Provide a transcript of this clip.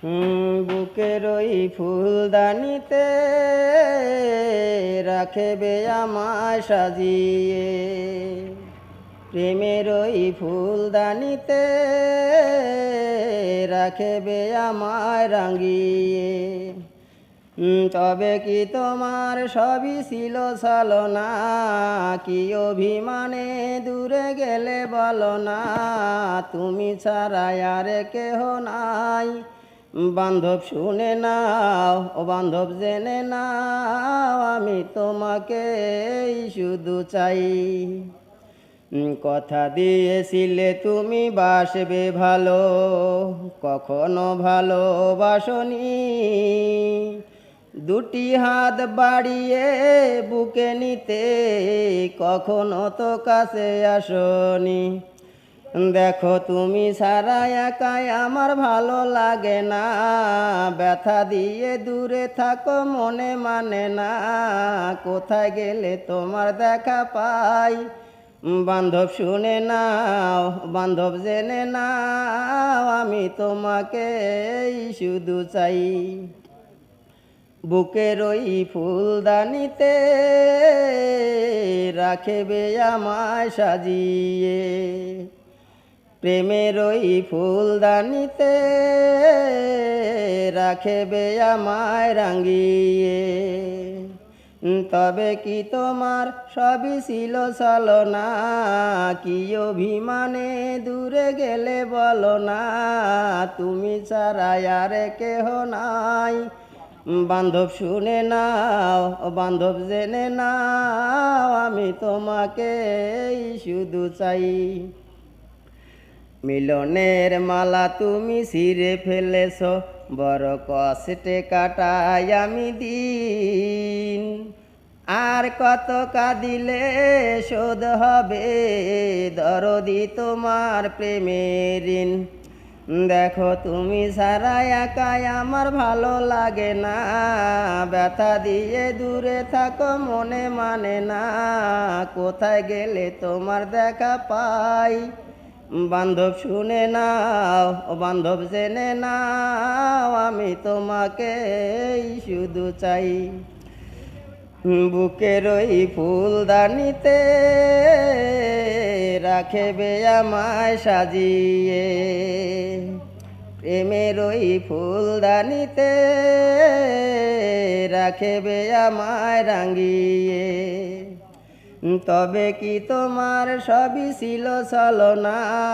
বুকের ওই ফুলদানিতে রাখবে আমায় সাজিয়ে, প্রেমের ওই ফুলদানিতে রাখবে আমায় রাঙিয়ে। তবে কি তোমার সবই ছিল ছলনা, কি অভিমানে দূরে গেলে বলো না, তুমি ছাড়া আর কেহ নাই। বান্ধব শুনে নাও, ও বান্ধব জেনে নাও, আমি তোমাকে শুধু চাই। কথা দিয়েছিলে তুমি বাসবে ভালো, কখনো ভালোবাসনি। দুটি হাত বাড়িয়ে বুকে নিতে কখনো তো কাছে আসনি। দেখো তুমি ছাড়া একাই আমার ভালো লাগে না, ব্যথা দিয়ে দূরে থাকো মনে মানে না, কোথায় গেলে তোমার দেখা পাই। বান্ধব শুনে নাও, বান্ধব জেনে নাও, আমি তোমাকে শুধু চাই। বুকের ওই ফুলদানিতে রাখবে আমায় সাজিয়ে, প্রেমের ওই ফুলদানিতে রাখবে আমায় রাঙিয়ে। তবে কি তোমার সবই ছিল ছলনা, কি অভিমানে দূরে গেলে বলো না, তুমি ছাড়া আর কেহ নাই। বান্ধব শুনে নাও, বান্ধব জেনে নাও, আমি তোমাকে শুধু চাই। মিলনের মালা তুমি ছিঁড়ে ফেলেছ, বড় কষ্টে কাটাই আমি দিন। আর কত কাঁদিলে শোধ হবে দরদি তোমার প্রেমের ঋণ। দেখো তুমি ছাড়া একাই আমার ভালো লাগে না, ব্যথা দিয়ে দূরে থাকো মনে মানে না, কোথায় গেলে তোমার দেখা পাই। বান্ধব শুনে নাও, বান্ধব জেনে নাও, আমি তোমাকে শুধু চাই। বুকের ওই ফুলদানিতে রাখবে আমায় সাজিয়ে, প্রেমের ওই ফুলদানিতে রাখবে আমায় রাঙিয়ে। তবে কি তোমার সবই ছিল ছলনা।